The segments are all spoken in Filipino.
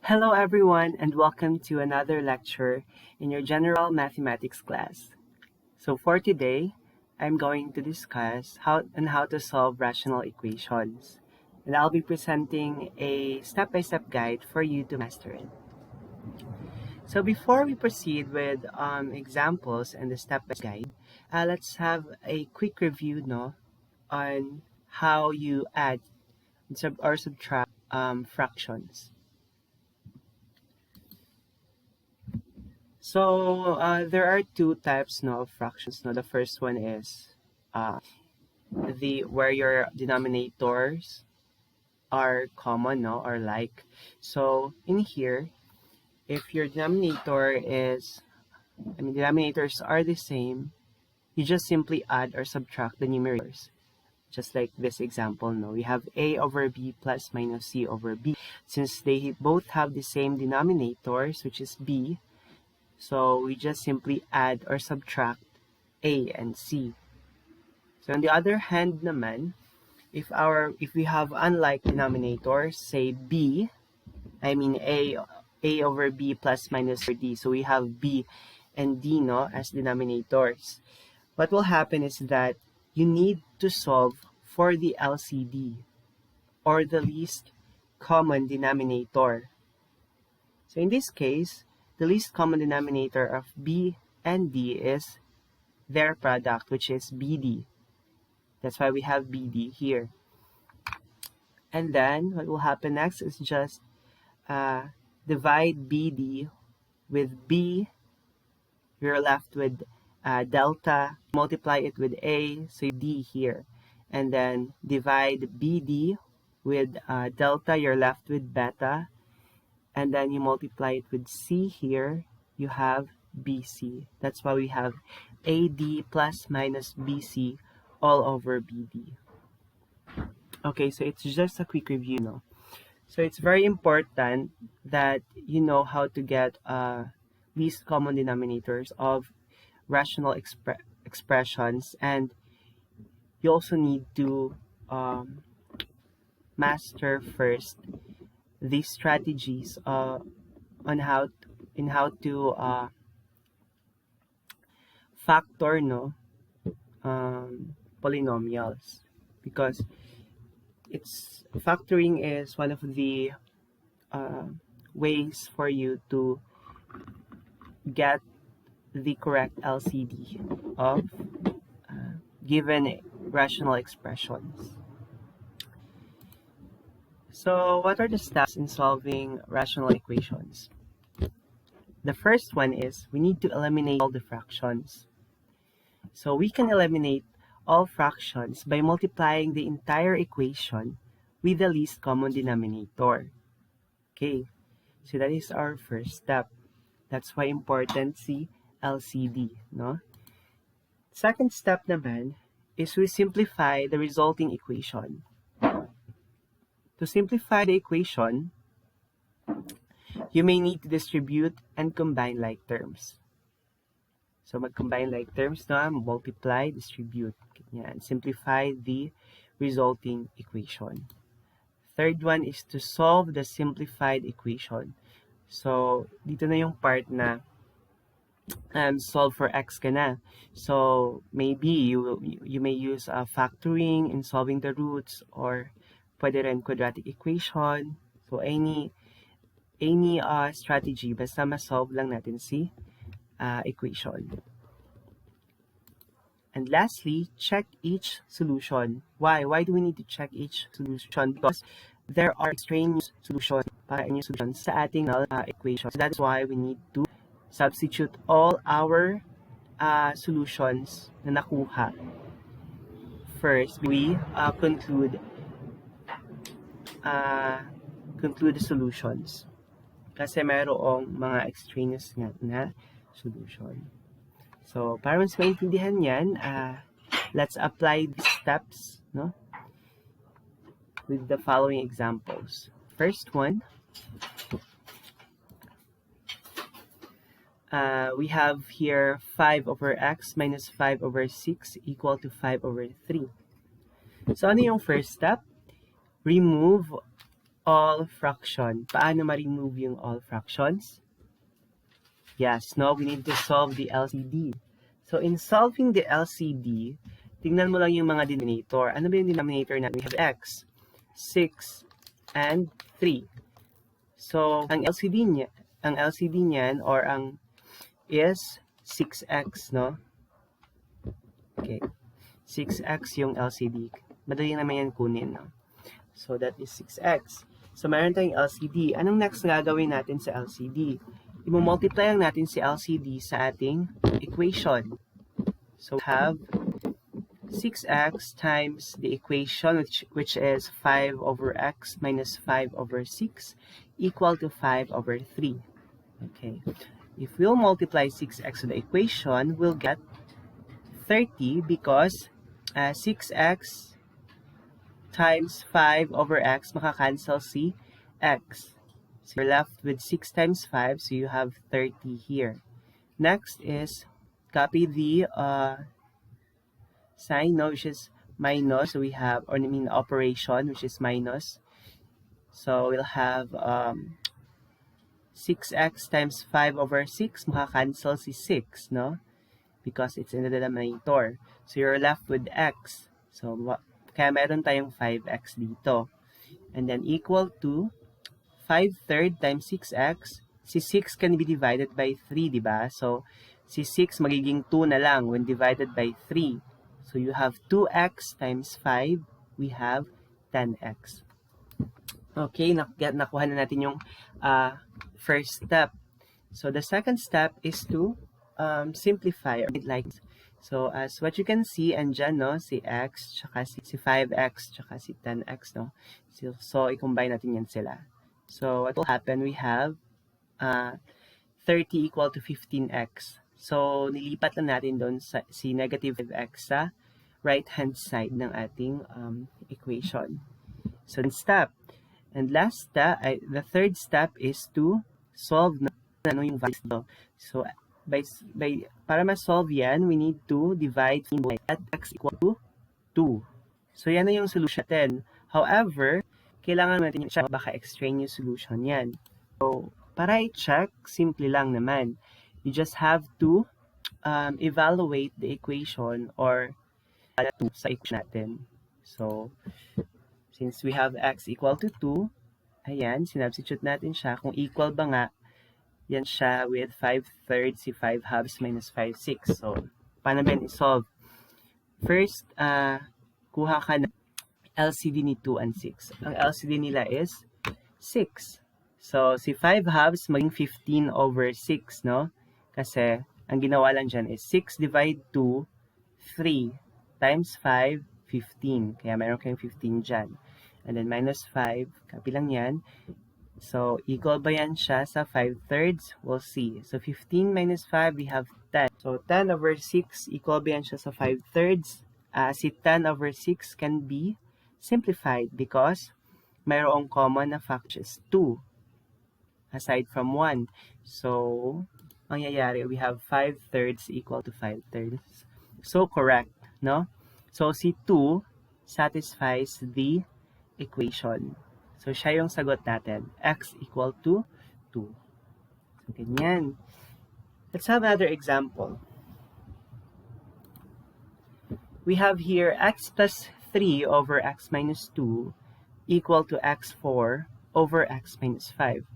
Hello everyone and welcome to another lecture in your general mathematics class. So for today, I'm going to discuss how to solve rational equations. And I'll be presenting a step-by-step guide for you to master it. So before we proceed with examples and the step-by-step guide, let's have a quick review on how you add or subtract fractions. So there are two types of fractions. The first one is the where your denominators are common, or like. So in here, if your denominators are the same, you just simply add or subtract the numerators. Just like this example, we have a over b plus minus c over b. Since they both have the same denominators, which is b, so we just simply add or subtract A and C. So on the other hand naman, if we have unlike denominators, say B, A over B plus minus D. So we have B and D as denominators. What will happen is that you need to solve for the LCD, or the least common denominator. So in this case, the least common denominator of B and D is their product, which is BD. That's why we have BD here. And then what will happen next is just divide BD with B. You're left with delta. Multiply it with A, so D here. And then divide BD with delta. You're left with beta. And then you multiply it with C here. You have BC. That's why we have AD plus minus BC all over BD. Okay, so it's just a quick review. So it's very important that you know how to get least common denominators of rational expressions, and you also need to master first these strategies on how to factor polynomials, because it's factoring is one of the ways for you to get the correct LCD of given rational expressions. So what are the steps in solving rational equations? The first one is we need to eliminate all the fractions. So we can eliminate all fractions by multiplying the entire equation with the least common denominator. Okay, so that is our first step. That's why important si LCD, Second step naman is we simplify the resulting equation. To simplify the equation, you may need to distribute and combine like terms. So mag-combine like terms, multiply, distribute. Yan. Simplify the resulting equation. Third one is to solve the simplified equation. So dito na yung part na solve for x ka na. So maybe you may use factoring in solving the roots, or pwede rin quadratic equation. So any strategy, basta ma-solve lang natin si equation. And lastly, check each solution. Why? Why do we need to check each solution? Because there are extraneous solutions para new solutions sa ating equation. So that's why we need to substitute all our solutions na nakuha. First, we conclude the solutions. Kasi mayroong mga extraneous na solution. So, para mas maintindihan yan, let's apply these steps with the following examples. First one, we have here 5 over x minus 5 over 6 equal to 5 over 3. So, ano yung first step? Remove all fraction. Paano ma-remove yung all fractions? Yes, no, we need to solve the LCD. So, in solving the LCD, tingnan mo lang yung mga denominator. Ano ba yung denominator natin? We have x, 6, and 3. So, ang LCD niyan, or ang is 6x, no? Okay. 6x yung LCD. Madali naman yan kunin, no? So, that is 6x. So, mayroon tayong LCD. Anong next na gagawin natin sa LCD? I-multiply lang natin si LCD sa ating equation. So, we have 6x times the equation, which is 5 over x minus 5 over 6 equal to 5 over 3. Okay. If we'll multiply 6x to the equation, we'll get 30 because 6x times 5 over x, makakancel si x. So you're left with 6 times 5, so you have 30 here. Next is copy the sign, no, which is minus. So we have, or I mean operation, which is minus. So we'll have 6x times 5 over 6, makakancel si 6, no? Because it's in the denominator. So you're left with x. So kaya meron tayong 5x dito. And then equal to 5/3 times 6x. Si 6 can be divided by 3, di ba? So si 6 magiging 2 na lang when divided by 3. So you have 2x times 5. We have 10x. Okay, nakuha na natin yung first step. So the second step is to simplify, or like, so as what you can see, andyan, no, si x, tsaka si 5x, tsaka si 10x, no? So i-combine natin yan sila. So what will happen, we have 30 equal to 15x. So nilipat lang natin doon si negative 5x sa right-hand side ng ating equation. So step. And last step, the third step is to solve na yung values dito. So para ma-solve yan, we need to divide at x equal to 2. So yan na yung solution natin. However, kailangan natin i-check baka extraneous solution yan. So para i-check, simple lang naman. You just have to evaluate the equation or sa equation natin. So since we have x equal to 2, ayan, sinubstitute natin siya. Kung equal ba nga, yan siya with 5/3 si 5 halves minus 5/6. So, paano ba i-solve? First, kuha ka ng LCD ni 2 and 6. Ang LCD nila is 6. So, si 5 halves maging 15 over 6, no? Kasi, ang ginawa lang dyan is 6 divide 2, 3 times 5, 15. Kaya mayroon kayong 15 dyan. And then minus 5, copy lang yan. So, equal ba yan siya sa 5/3? We'll see. So, 15 minus 5, we have 10. So, 10 over 6, equal ba yan siya sa 5/3? Si 10 over 6 can be simplified because mayroong common na factor is 2 aside from 1. So, mangyayari, we have 5/3 equal to 5/3. So, correct, no? So, si 2 satisfies the equation. So, siya yung sagot natin. X equal to 2. So, ganyan. Let's have another example. We have here x plus 3 over x minus 2 equal to x4 over x minus 5.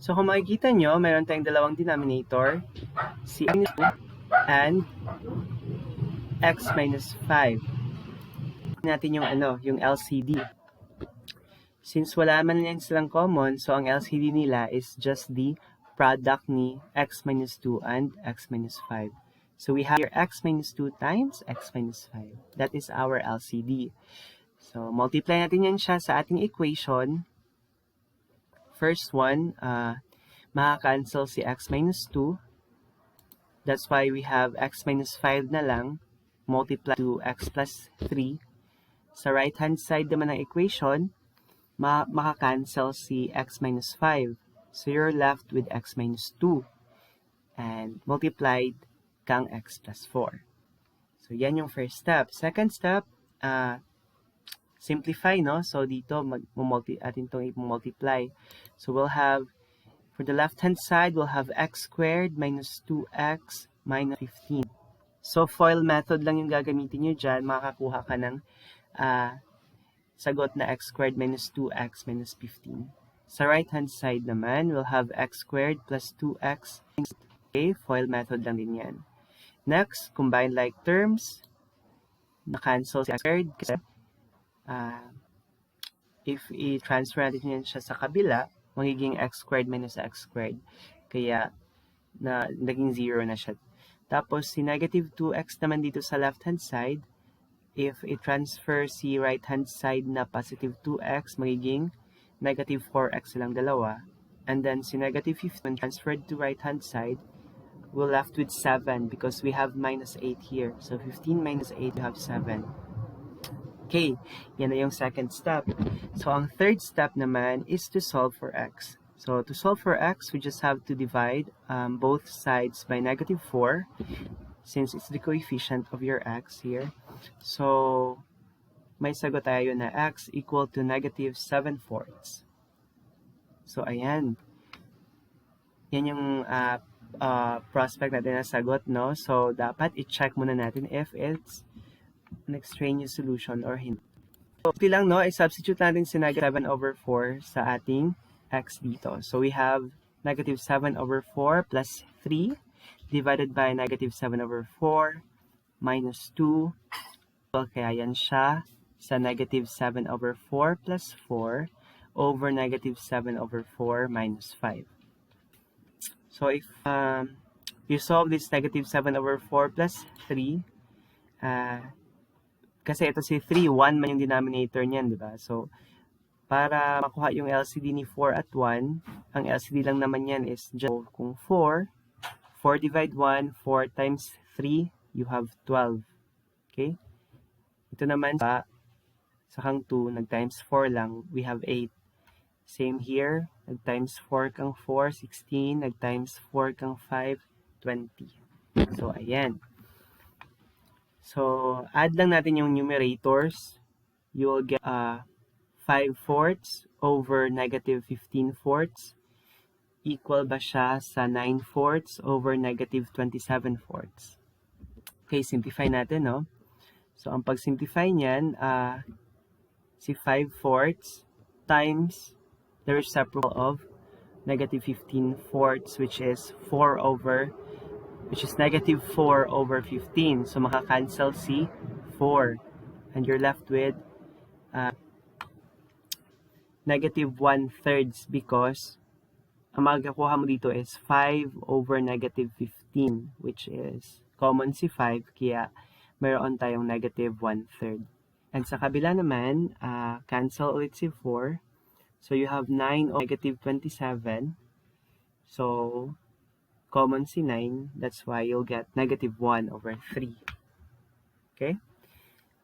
So, kung makikita nyo, mayroon tayong dalawang denominator, si x minus 2 and x minus 5. Natin yung yung LCD. Since wala man yan silang common, so ang LCD nila is just the product ni x minus 2 and x minus 5. So we have here x minus 2 times x minus 5. That is our LCD. So multiply natin yan siya sa ating equation. First one, makakancel si x minus 2. That's why we have x minus 5 na lang. Multiply to x plus 3. Sa right-hand side naman ng equation, makakancel si x minus 5. So you're left with x minus 2. And multiplied kang x plus 4. So yan yung first step. Second step, simplify, no? So, dito, atin itong i-multiply. So, we'll have, for the left-hand side, we'll have x squared minus 2x minus 15. So, FOIL method lang yung gagamitin nyo dyan. Makakakuha ka ng sagot na x squared minus 2x minus 15. Sa right-hand side naman, we'll have x squared plus 2x. Okay, FOIL method lang din yan. Next, combine like terms. Na-cancel si x squared kasi if i-transfer natin yan siya sa kabila, magiging x squared minus x squared. Kaya, naging 0 na siya. Tapos, si negative 2x naman dito sa left-hand side, if i-transfer si right-hand side na positive 2x, magiging negative 4x silang dalawa. And then, si negative 15 transferred to right-hand side, we're left with 7 because we have minus 8 here. So, 15 minus 8, we have 7. Okay, yan na yung second step. So, ang third step naman is to solve for x. So, to solve for x, we just have to divide both sides by negative 4 since it's the coefficient of your x here. So, may sagot tayo na x equal to negative 7/4. So, ayan. Yan yung prospect natin na sagot, no? So, dapat i-check muna natin if it's an extraneous solution or hindi. So, okay lang, no? I-substitute natin si negative 7/4 sa ating x dito. So, we have negative 7/4 plus 3 divided by negative 7/4 minus 2. So, kaya yan siya sa negative 7/4 plus 4 over negative 7/4 minus 5. So, if you solve this negative 7/4 plus 3, kasi ito si 3, 1 man yung denominator niyan, di ba? So, para makuha yung LCD ni 4 at 1, ang LCD lang naman yan is just kung 4 divide 1, 4 times 3, you have 12. Okay? Ito naman sa kang 2, nag-times 4 lang, we have 8. Same here, nag-times 4 kang 4, 16, nag-times 4 kang 5, 20. So, ayan. So, add lang natin yung numerators. You will get 5/4 over negative 15/4. Equal ba siya sa 9/4 over negative 27/4? Okay, simplify natin, no? So, ang pag-simplify niyan, si 5/4 times the reciprocal of negative 15/4, which is negative 4 over 15. So, makakancel si 4. And you're left with negative 1/3 because ang magkakuha mo dito is 5 over negative 15, which is common si 5, kaya mayroon tayong negative 1/3. And sa kabila naman, cancel ulit si 4. So, you have 9 over negative 27. So, common si 9. That's why you'll get negative 1 over 3. Okay?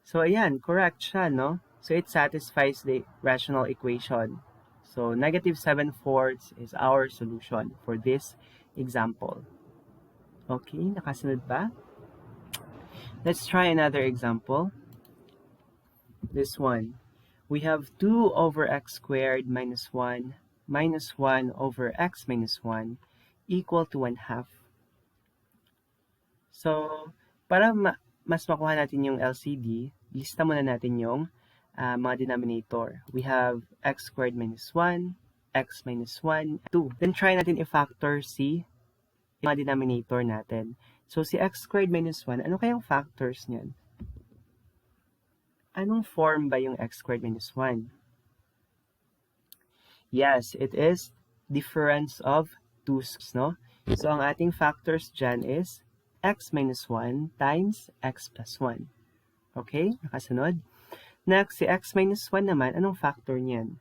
So, ayan. Correct siya, no? So, it satisfies the rational equation. So, negative 7/4 is our solution for this example. Okay? Nakasunod ba? Let's try another example. This one. We have 2 over x squared minus 1 over x minus 1 equal to 1/2. So, para mas makuha natin yung LCD, lista muna natin yung mga denominator. We have x squared minus 1, x minus 1, 2. Then try natin i-factor si mga denominator natin. So, si x squared minus 1, ano kayang factors niyan? Anong form ba yung x squared minus 1? Yes, it is difference of 2, no? So, ang ating factors dyan is x minus 1 times x plus 1. Okay? Nakasunod? Next, si x minus 1 naman, anong factor niyan?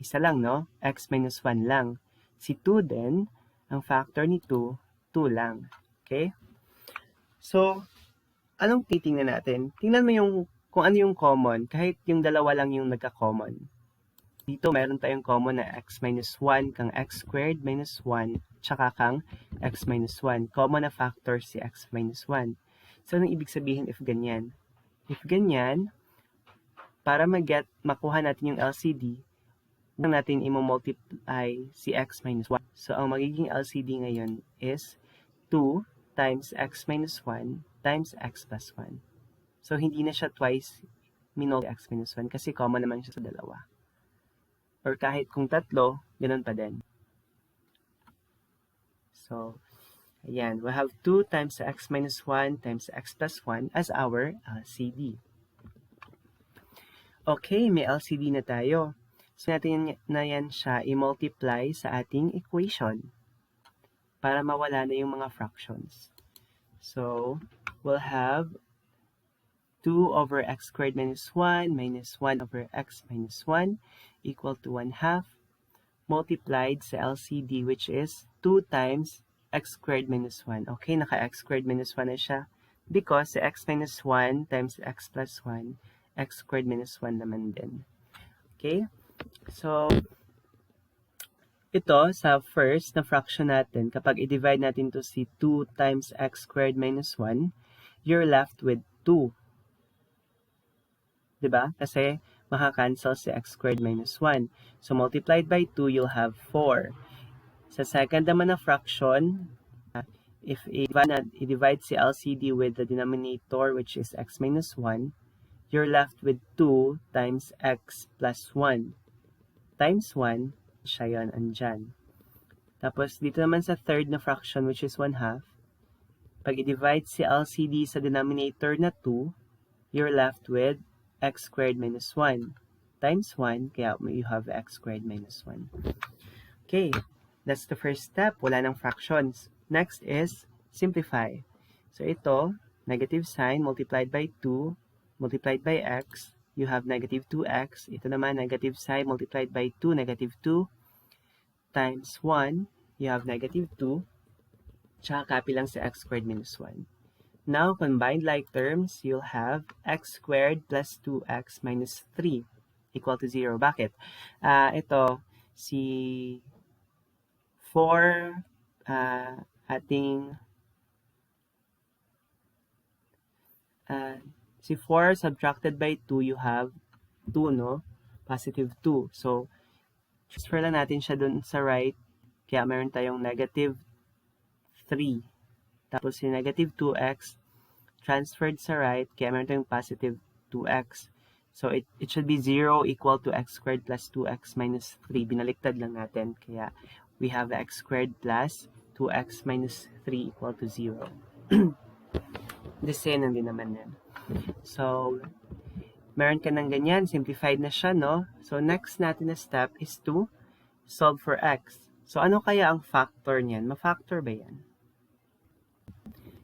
Isa lang, no? X minus 1 lang. Si 2 din, ang factor ni 2, 2 lang. Okay? So, anong titingnan natin? Tingnan mo yung kung ano yung common, kahit yung dalawa lang yung nagka-common. Dito, meron tayong common na x minus 1 kang x squared minus 1 tsaka kang x minus 1. Common na factor si x minus 1. So, anong ibig sabihin if ganyan? If ganyan, para makuha natin yung LCD, lang natin i-multiply si x minus 1. So, ang magiging LCD ngayon is 2 times x minus 1 times x plus 1. So, hindi na siya twice x minus 1 kasi common naman siya sa dalawa. Or kahit kung tatlo, ganun pa din. So, ayan, we have 2 times x minus 1 times x plus 1 as our LCD. Okay, may LCD na tayo. So, natin na yan siya i-multiply sa ating equation para mawala na yung mga fractions. So, we'll have 2 over x squared minus 1 minus 1 over x minus 1 equal to 1/2 multiplied sa LCD which is 2 times x squared minus 1. Okay, naka-x squared minus 1 na siya because sa x minus 1 times x plus 1, x squared minus 1 naman din. Okay? So, ito, sa first na fraction natin, kapag i-divide natin to si 2 times x squared minus 1, you're left with 2. Diba? Kasi, makakancel si x squared minus 1. So, multiplied by 2, you'll have 4. Sa second naman na fraction, if i-divide si LCD with the denominator, which is x minus 1, you're left with 2 times x plus 1. Times 1, siya yun, andyan. Tapos, dito naman sa third na fraction, which is 1/2, pag i-divide si LCD sa denominator na 2, you're left with x squared minus 1. Times 1, kaya you have x squared minus 1. Okay, that's the first step. Wala ng fractions. Next is simplify. So, ito, negative sign multiplied by 2, multiplied by x, you have negative 2x. Ito naman, negative sign multiplied by 2, negative 2, times 1, you have negative 2, tsaka copy lang sa x squared minus 1. Now, combined like terms, you'll have x squared plus 2x minus 3 equal to 0. Bakit? Ito, si 4, si 4 subtracted by 2, you have 2, no? Positive 2. So, transfer lang natin siya dun sa right. Kaya meron tayong negative 3. Tapos, si negative 2x transferred sa right. Kaya meron tayong positive 2x. So, it should be 0 equal to x squared plus 2x minus 3. Binaliktad lang natin. Kaya, we have x squared plus 2x minus 3 equal to 0. The same lang din naman yan. So, meron ka ng ganyan. Simplified na siya, no? So, next natin na step is to solve for x. So, ano kaya ang factor niyan? Ma-factor ba yan?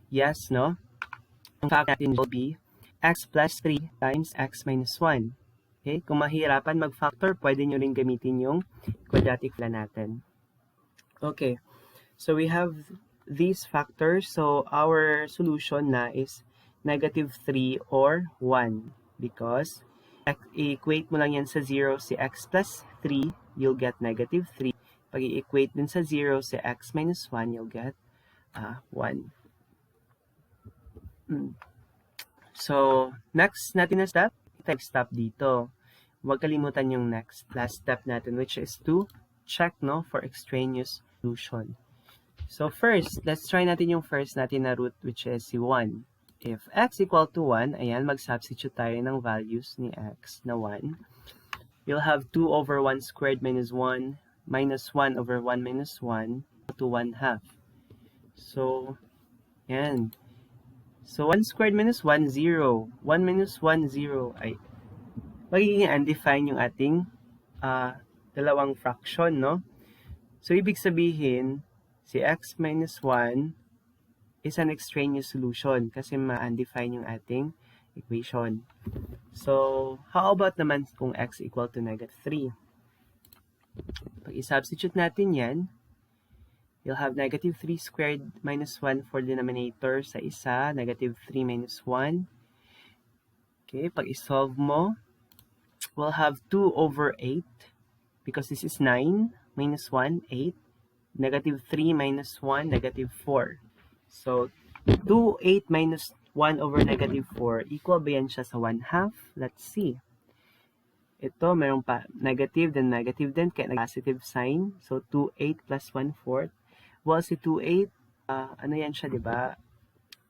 Yes, no? Ang factor natin will be x plus 3 times x minus 1. Okay? Kung mahirapan mag-factor, pwede nyo rin gamitin yung quadratic formula natin. Okay. So, we have these factors. So, our solution na is negative 3 or 1 because i-equate mo lang yan sa 0 si x plus 3, you'll get negative 3. Pag i-equate din sa 0 si x minus 1, you'll get 1. So, next natin na step, stop dito. Huwag kalimutan yung last step natin, which is to check, no, for extraneous solution. So, first, let's try natin yung first natin na root, which is si 1. If x equal to 1, ayan, mag-substitute tayo ng values ni x na 1. You'll have 2 over 1 squared minus 1 minus 1 over 1 minus 1 to 1/2. So, ayan. So, 1 squared minus 1, 0. 1 minus 1, 0. Ay, magiging undefined yung ating dalawang fraction, no? So, ibig sabihin, si x minus 1 is an extraneous solution kasi ma-undefine yung ating equation. So, how about naman kung x equal to negative 3? Pag i-substitute natin yan, you'll have negative 3 squared minus 1 for denominator sa isa, negative 3 minus 1. Okay, pag i-solve mo, we'll have 2 over 8 because this is 9 minus 1, 8. Negative 3 minus 1, negative 4. So, 2, 8 minus 1 over negative 4, equal ba yan siya sa 1/2? Let's see. ito, mayroon pa negative, then negative din, kaya positive sign. So, 2/8 plus 1/4. Well, si 2/8, ano yan siya, di ba?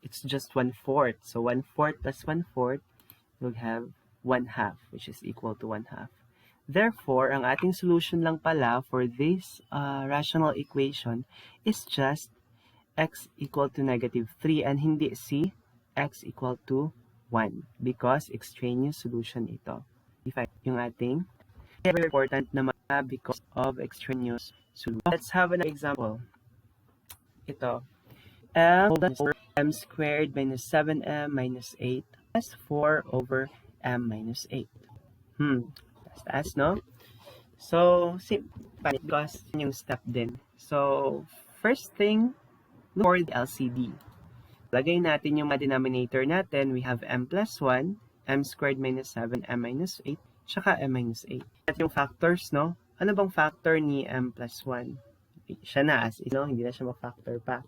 It's just 1/4. So, 1/4 plus 1/4, you'll have 1/2, which is equal to 1/2. Therefore, ang ating solution lang pala for this rational equation is just x equal to -3 and hindi si x equal to 1 because extraneous solution ito. Yung ating very important naman because of extraneous solution. Let's have an example. Ito. M squared minus 7m minus 8 plus 4 over m minus 8. Taas, no? So, because yung step din. So, first thing, look for the LCD. Lagay natin yung denominator natin. We have m plus 1, m squared minus 7, m minus 8, tsaka m minus 8. At yung factors, no? Ano bang factor ni m plus 1? Siya na, as no? Hindi na siya ma-factor pa.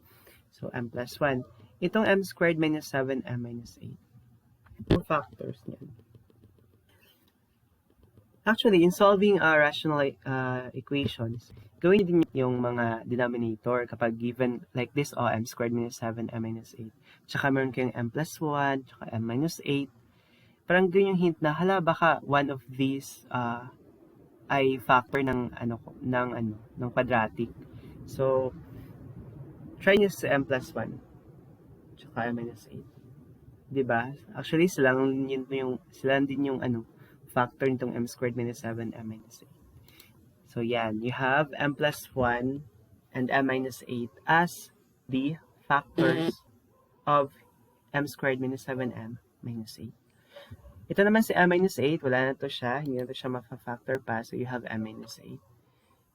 So, m plus 1. Itong m squared minus 7, m minus 8. Yung factors niyan. Actually, in solving rational equations, gawin din yung mga denominator kapag given like this, m squared minus 7, m minus 8. Tsaka meron kayong m plus 1, tsaka m minus 8. Parang doon yung hint na, hala, baka one of these ay factor ng quadratic. So, try nyo sa m plus 1, tsaka m minus 8. Diba? Actually, sila din yung factor nitong m squared minus 7, m minus 8. So, yan. You have m plus 1 and m minus 8 as the factors of m squared minus 7m minus 8. Ito naman si m minus 8, wala na to siya. Hindi na to siya maka-factor pa. So, you have m minus 8.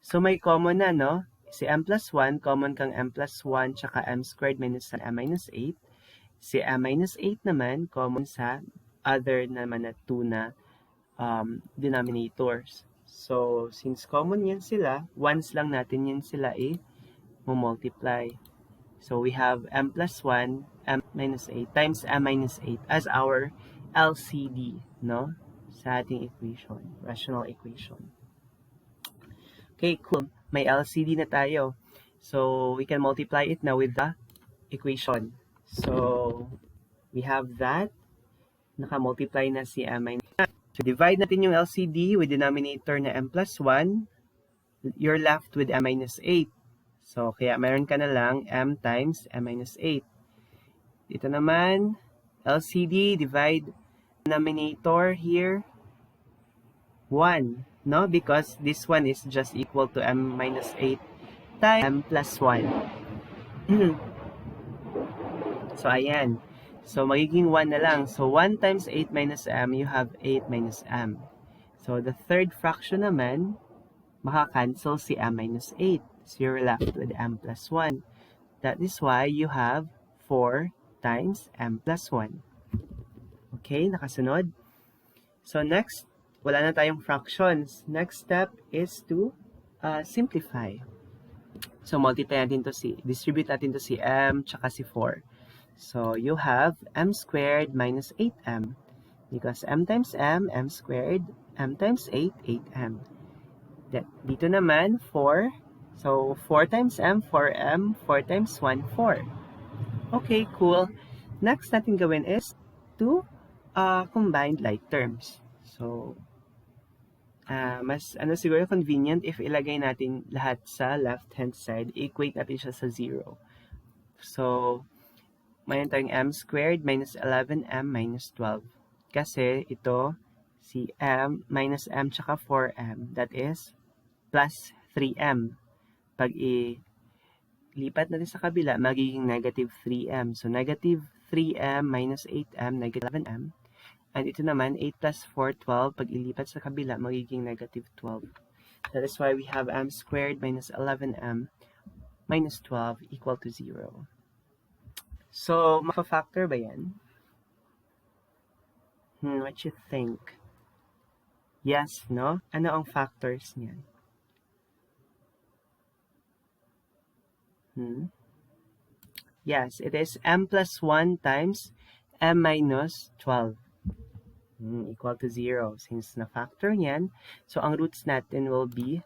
So, may common na, no? Si m plus 1, common kang m plus 1 tsaka m squared minus m minus 8. Si m minus 8 naman, common sa other naman na 2 na denominators. So, since common yan sila, once lang natin yan sila multiply. So, we have m plus 1, m minus 8 times m minus 8 as our LCD, no? Sa ating equation, rational equation. Okay, cool. May LCD na tayo. So, we can multiply it now with the equation. So, we have that. Naka-multiply na si m minus 8. So, divide natin yung LCD with denominator na m plus 1. You're left with m minus 8. So, kaya meron ka na lang m times m minus 8. Dito naman, LCD, divide denominator here, 1. No? Because this one is just equal to m minus 8 times m plus 1. So, ayan. So, magiging 1 na lang. So, 1 times 8 minus m, you have 8 minus m. So, the third fraction naman, maka-cancel si m minus 8. So, you're left with m plus 1. That is why you have 4 times m plus 1. Okay, nakasunod? So, next, wala na tayong fractions. Next step is to simplify. So, multiply natin to distribute natin to si m, tsaka si 4. So, you have m squared minus 8m. Because m times m squared, m times 8, 8m. Dito naman, 4. So, 4 times m, 4m, 4 times 1, 4. Okay, cool. Next natin gawin is to combine like terms. So, mas siguro convenient if ilagay natin lahat sa left-hand side, equate natin siya sa 0. So, mayroon tayong m squared minus 11m minus 12. Kasi ito, si m minus m tsaka 4m, that is plus 3m. Pag ilipat natin sa kabila, magiging negative 3m. So, negative 3m minus 8m, negative 11m. And ito naman, 8 plus 4, 12. Pag ilipat sa kabila, magiging negative 12. That is why we have m squared minus 11m minus 12 equal to 0. So, maka-factor ba yan? What you think? Yes, no? Ano ang factors niyan? Yes, it is m plus 1 times m minus 12. equal to 0. Since na-factor yan, so ang roots natin will be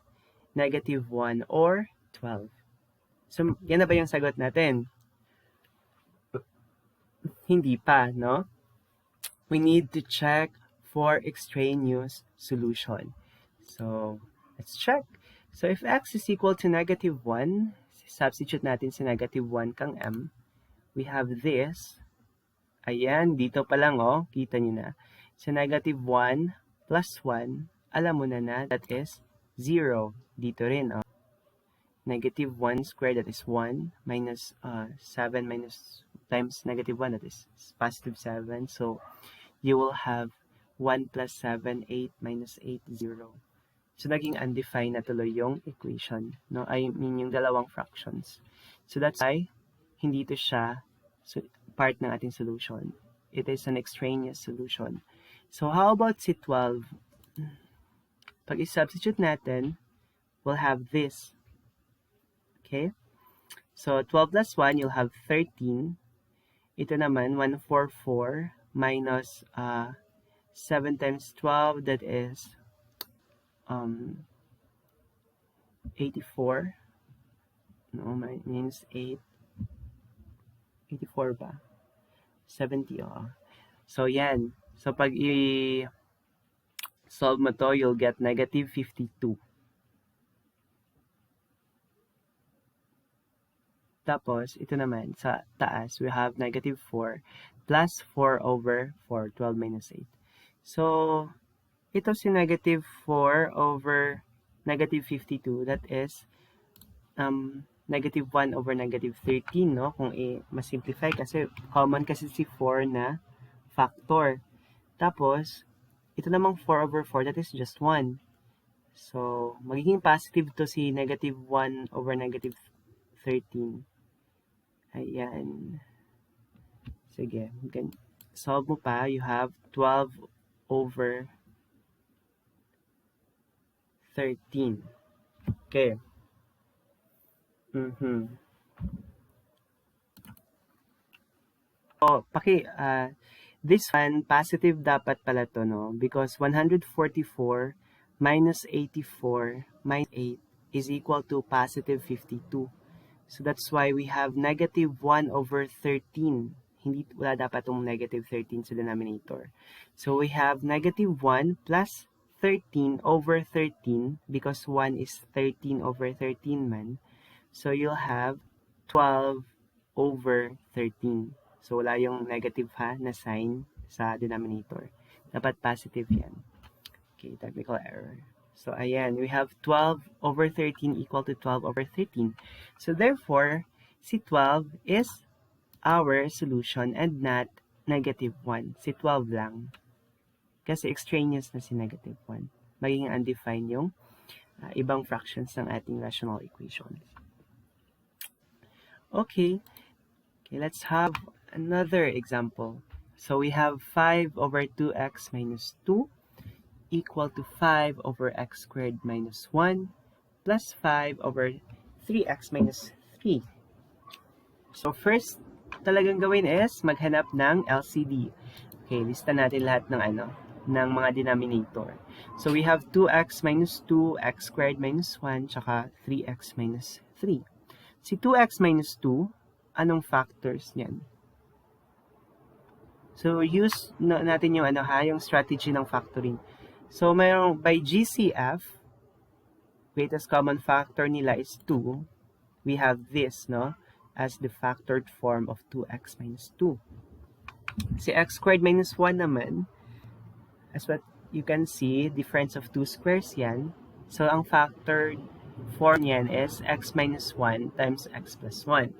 -1 or 12. So, yan na ba yung sagot natin? Hindi pa, no? We need to check for extraneous solution. So, let's check. So, if x is equal to -1, substitute natin sa -1 kang m, we have this. Ayan, dito pa lang, oh, kita nyo na. So, -1 plus 1, alam mo na that is 0. Dito rin, oh. -1 squared, that is 1, minus 7 minus times -1, that is positive 7. So, you will have 1 plus 7, 8 minus 8, 0. So, naging undefined na tuloy yung equation. No? I mean, yung dalawang fractions. So, that's why hindi to siya part ng ating solution. It is an extraneous solution. So, how about si 12? Pag i-substitute natin, we'll have this. Okay? So, 12 plus 1, you'll have 13. Ito naman, 144 minus 7 times 12, that is 84. No, means 8. 84 ba? 70, oh. So, yan. So, pag i-solve mo to, you'll get -52. Tapos, ito naman, sa taas, we have -4 plus 4 over 4, 12 minus 8. So, ito si -4 over -52, that is -1 over -13, no? Kung ma-simplify kasi common kasi si 4 na factor. Tapos, ito namang 4 over 4, that is just 1. So, magiging positive to si -1 over -13. Ayan. Sige. Solve mo pa, you have 12 over 13. Okay. So, this one, positive dapat pala to, no? Because 144 minus 84 minus 8 is equal to positive 52. So, that's why we have -1 over 13. Wala dapat itong -13 sa denominator. So, we have -1 plus 13 over 13 because 1 is 13 over 13 man. So, you'll have 12 over 13. So, wala yung negative na sign sa denominator. Dapat positive yan. Okay, technical error. So, ayan, we have 12 over 13 equal to 12 over 13. So, therefore, si 12 is our solution and not -1. Si 12 lang. Kasi extraneous na si -1. Magiging undefined yung ibang fractions ng ating rational equations. Okay, let's have another example. So we have 5 over 2x minus 2 equal to 5 over x squared minus 1 plus 5 over 3x minus 3. So first talagang gawin is maghanap ng LCD. Okay, lista natin lahat ng ng mga denominator. So we have 2x minus 2, x squared minus 1, tsaka 3x minus 3. Si 2x minus 2, anong factors niyan? So, use natin yung yung strategy ng factoring. So, mayroong by GCF, greatest common factor nila is 2. We have this, no? As the factored form of 2x minus 2. Si x squared minus 1 naman, as what you can see, difference of 2 squares yan. So, ang factored form yan is x minus 1 times x plus 1.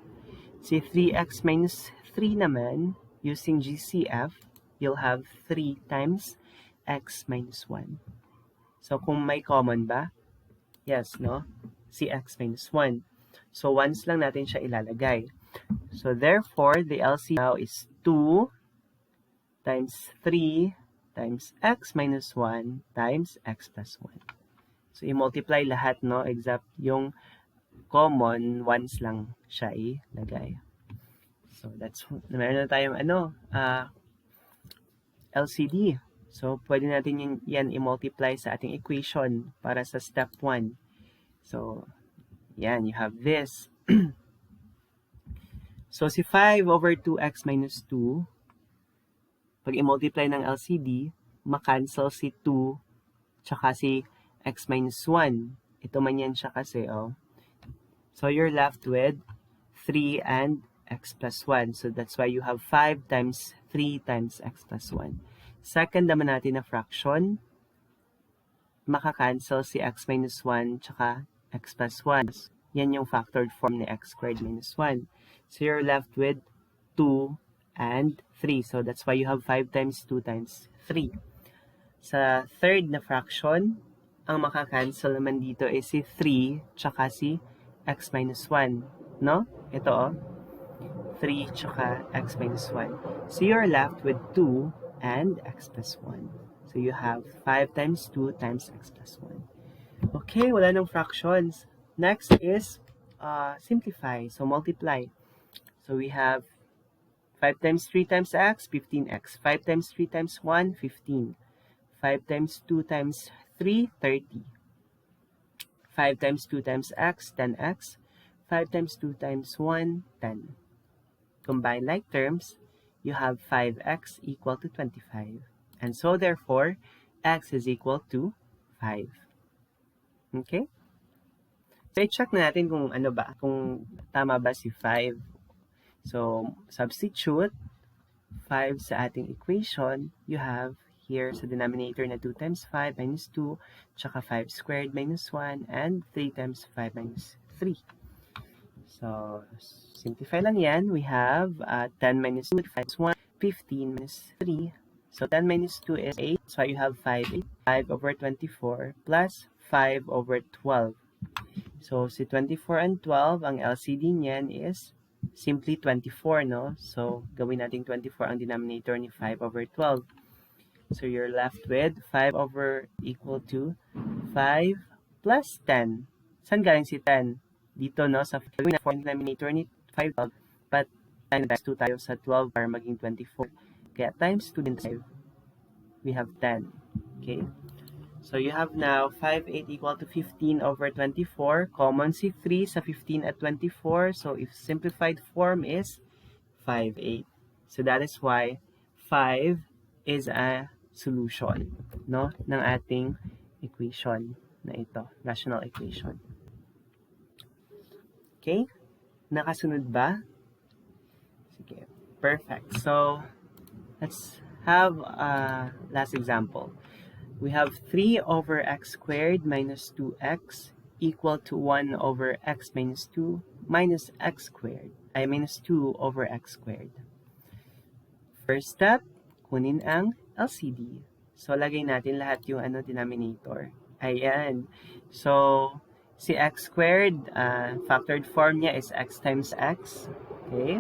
Si 3x minus 3 naman, using GCF, you'll have 3 times x minus 1. So, kung may common ba? Yes, no? Si x minus 1. So, once lang natin siya ilalagay. So, therefore, the LCD now is 2 times 3 times x minus 1 times x plus 1. So, i-multiply lahat, no? Except yung common, once lang siya ilagay. So, meron na tayong LCD. So, pwede natin yan i-multiply sa ating equation para sa step 1. So, yan, you have this. So, si 5 over 2x minus 2, pag i-multiply ng LCD, makancel si 2 tsaka si x minus 1. Ito man yan siya kasi, oh. So, you're left with 3 and x plus 1. So, that's why you have 5 times 3 times x plus 1. Second naman natin na fraction, makakancel si x minus 1 tsaka x plus 1. Yan yung factored form ni x squared minus 1. So, you're left with 2 and 3. So, that's why you have 5 times 2 times 3. Sa third na fraction, ang makakancel naman dito is si 3 tsaka si x minus 1. No? Ito, oh. 3 tsaka x minus 1. So, you're left with 2 and x plus 1. So, you have 5 times 2 times x plus 1. Okay, wala nang fractions. Next is simplify. So, multiply. So, we have 5 times 3 times x, 15x. 5 times 3 times 1, 15. 5 times 2 times 3, 30. 5 times 2 times x, 10x. 5 times 2 times 1, 10. Combine like terms, you have 5x equal to 25. And so, therefore, x is equal to 5. Okay? So, i-check na natin kung ano ba, kung tama ba si 5. So, substitute 5 sa ating equation. You have here sa denominator na 2 times 5 minus 2, tsaka 5 squared minus 1, and 3 times 5 minus 3. So, simplify lang yan. We have 10 minus 2, 5 minus 1, 15 minus 3. So, 10 minus 2 is 8. So, you have 5 over 24 plus 5 over 12. So, si 24 and 12, ang LCD niyan is simply 24, no? So, gawin natin 24 ang denominator ni 5 over 12. So, you're left with 5 over equal to 5 plus 10. Saan galing si 10? Dito, no? Sa gawin na 4 denominator ni 5, 12. But, times 2 tayo sa 12 para maging 24. Kaya, times 2 din 5. We have 10. Okay? So, you have now 5, 8 equal to 15 over 24. Common si 3 sa 15 at 24. So, if simplified form is 5, 8. So, that is why 5 is a solution, no, ng ating equation na ito, rational equation. Okay? Nakasunod ba? Sige. Perfect. So, let's have a last example. We have 3 over x squared minus 2x equal to 1 over x minus 2 minus x squared, ay minus 2 over x squared. First step, kunin ang LCD. So, lagay natin lahat yung denominator. Ayan. So, si x squared, factored form niya is x times x. Okay?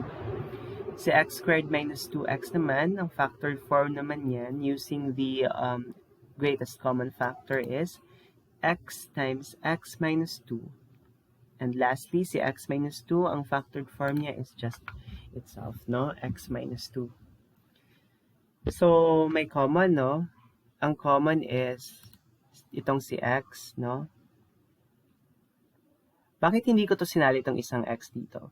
Si x squared minus 2x naman, ang factored form naman yan using the greatest common factor is x times x minus 2. And lastly, si x minus 2, ang factored form niya is just itself, no? X minus 2. So, may common, no? Ang common is itong si x, no? Bakit hindi ko to sinali itong isang x dito?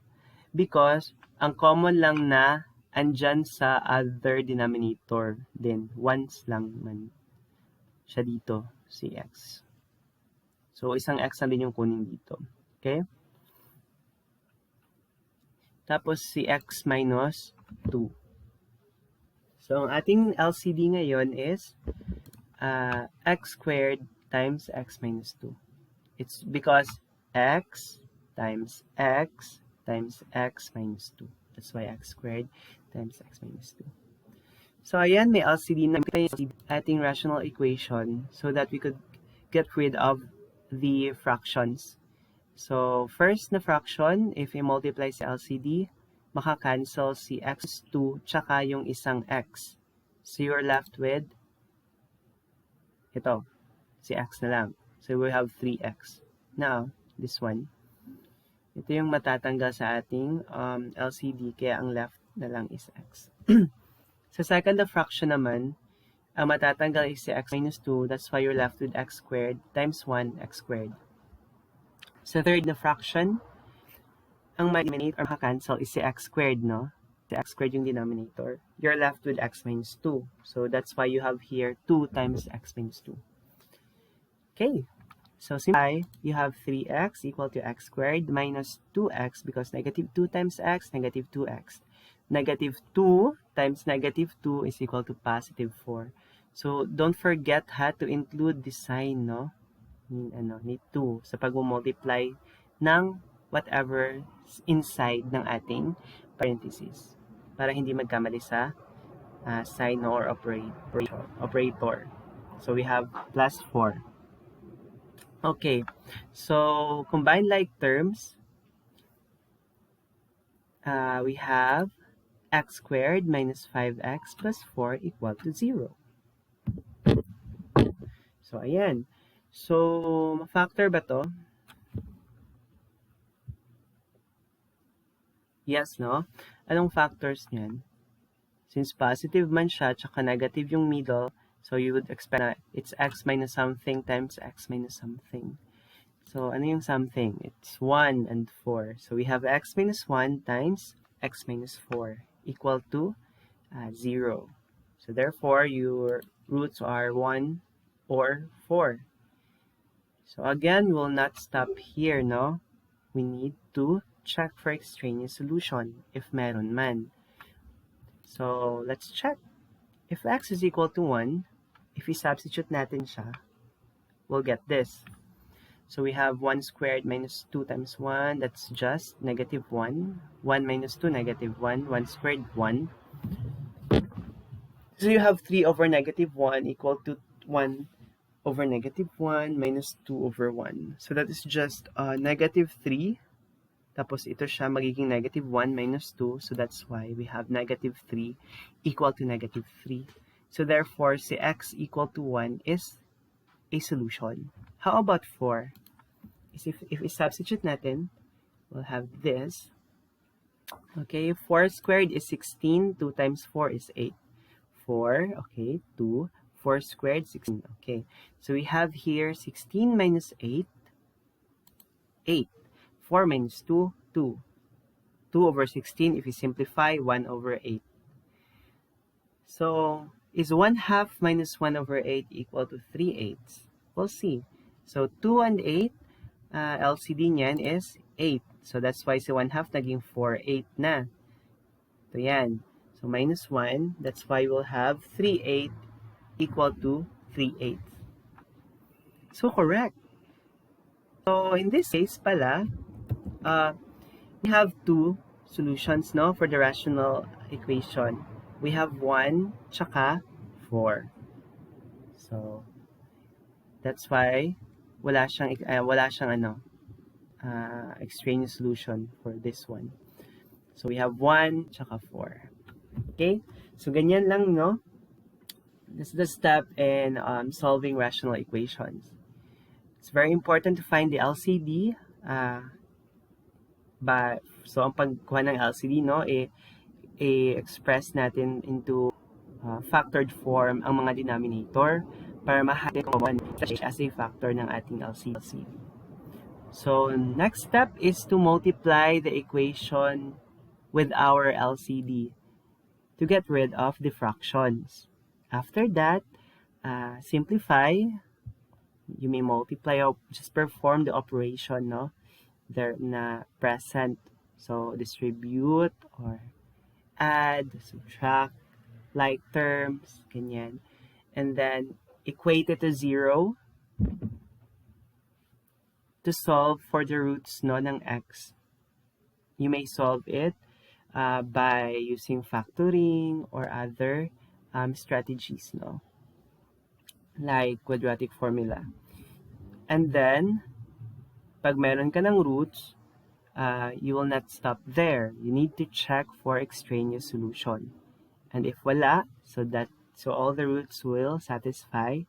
Because, ang common lang na andyan sa other denominator din. Once lang man siya dito, si x. So, isang x na din yung kunin dito. Okay? Tapos, si x minus 2. So, ang ating LCD ngayon is x squared times x minus 2. It's because x times x times x minus 2. That's why x squared times x minus 2. So, ayan, may LCD na ating rational equation so that we could get rid of the fractions. So, first na fraction, if you multiply sa LCD, makakancel si x2 tsaka yung isang x. So, you're left with ito, si x na lang. So, we have 3x. Now, this one. Ito yung matatanggal sa ating LCD, kaya ang left na lang is x. Sa second na fraction naman, ang matatanggal is si x minus 2. That's why you're left with x squared times 1 x squared. Sa third na fraction, ang ma-eliminate or maka-cancel is si x squared, no? Si x squared yung denominator. You're left with x minus 2. So that's why you have here 2 times x minus 2. Okay. So simplify, you have 3x equal to x squared minus 2x because negative 2 times x, negative 2x. Negative 2 times negative 2 is equal to positive 4. So don't forget to include the sign, no? Need 2 sa pag-multiply ng whatever inside ng ating parentheses para hindi magkamali sa sign or operator. So we have plus 4. Okay, so combined like terms, we have x squared minus 5x plus 4 equal to 0. So, ayan. So, factor ba to? Yes, no? Anong factors niyan? Since positive man siya, tsaka negative yung middle, so you would expect na it's x minus something times x minus something. So, ano yung something? It's 1 and 4. So, we have x minus 1 times x minus 4 equal to 0. So, therefore, your roots are 1 or 4. So, again, we'll not stop here, no? We need to check for extraneous solution if meron man. So, let's check. If x is equal to 1, if we substitute natin siya, we'll get this. So we have 1 squared minus 2 times 1, that's just negative 1. 1 minus 2, negative 1. 1 squared, 1. So you have 3 over negative 1 equal to 1 over negative 1 minus 2 over 1. So that is just negative 3. Tapos ito siya magiging negative 1 minus 2. So that's why we have negative 3 equal to negative 3. So therefore, si x equal to 1 is a solution. How about 4? If we substitute natin, we'll have this. Okay, 4 squared is 16. 2 times 4 is 8. 4, okay, 2. 4 squared, 16. Okay, so we have here 16 minus 8. 8. 4 minus 2, 2. 2 over 16, if we simplify, 1 over 8. So, is 1 half minus 1 over 8 equal to 3/8? We'll see. So, 2 and 8, LCD niyan is 8. So, that's why si 1 half naging 4, 8 na. So, yan. So, minus 1, that's why we'll have 3/8 equal to 3/8. So, correct. So, in this case pala, we have two solutions, no, for the rational equation. We have 1 tsaka 4. So, that's why wala siyang extraneous solution for this one. So, we have 1 tsaka 4. Okay? So, ganyan lang, no? This is the step in solving rational equations. It's very important to find the LCD. So, ang pagkuha ng LCD, no, i-express natin into factored form ang mga denominator para mahanap kung one as a factor ng ating LCD. So, next step is to multiply the equation with our LCD to get rid of the fractions. After that, simplify. You may multiply or just perform the operation, no? There na present. So, distribute or add, subtract, like terms, ganyan. And then, equate it to 0 to solve for the roots, no, ng x. You may solve it by using factoring or other strategies, no? Like quadratic formula. And then, pag meron ka ng roots, you will not stop there. You need to check for extraneous solution. And if wala, so all the roots will satisfy,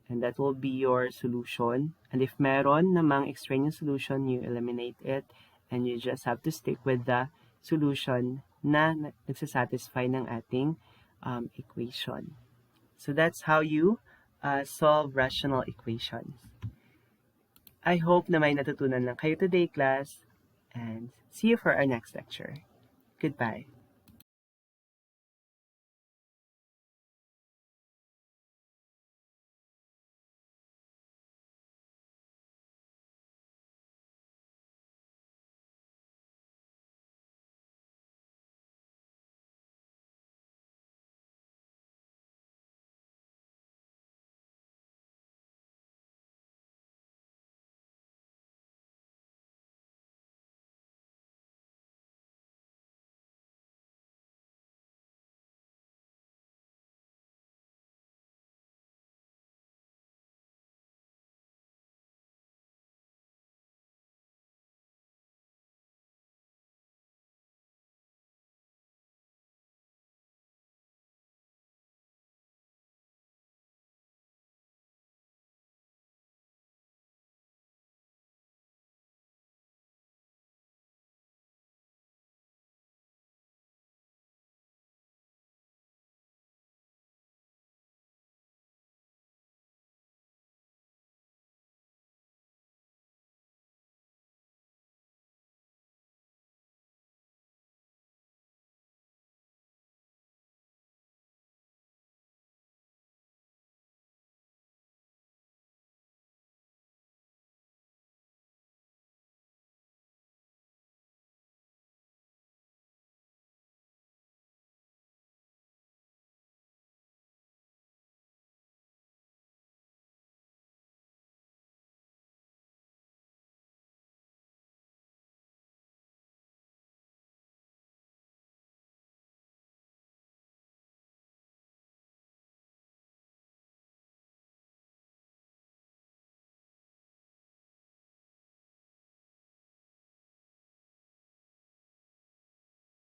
and that will be your solution. And if meron namang extraneous solution, you eliminate it, and you just have to stick with the solution na nagsasatisfy ng ating equation. So that's how you solve rational equations. I hope na may natutunan lang kayo today, class, and see you for our next lecture. Goodbye.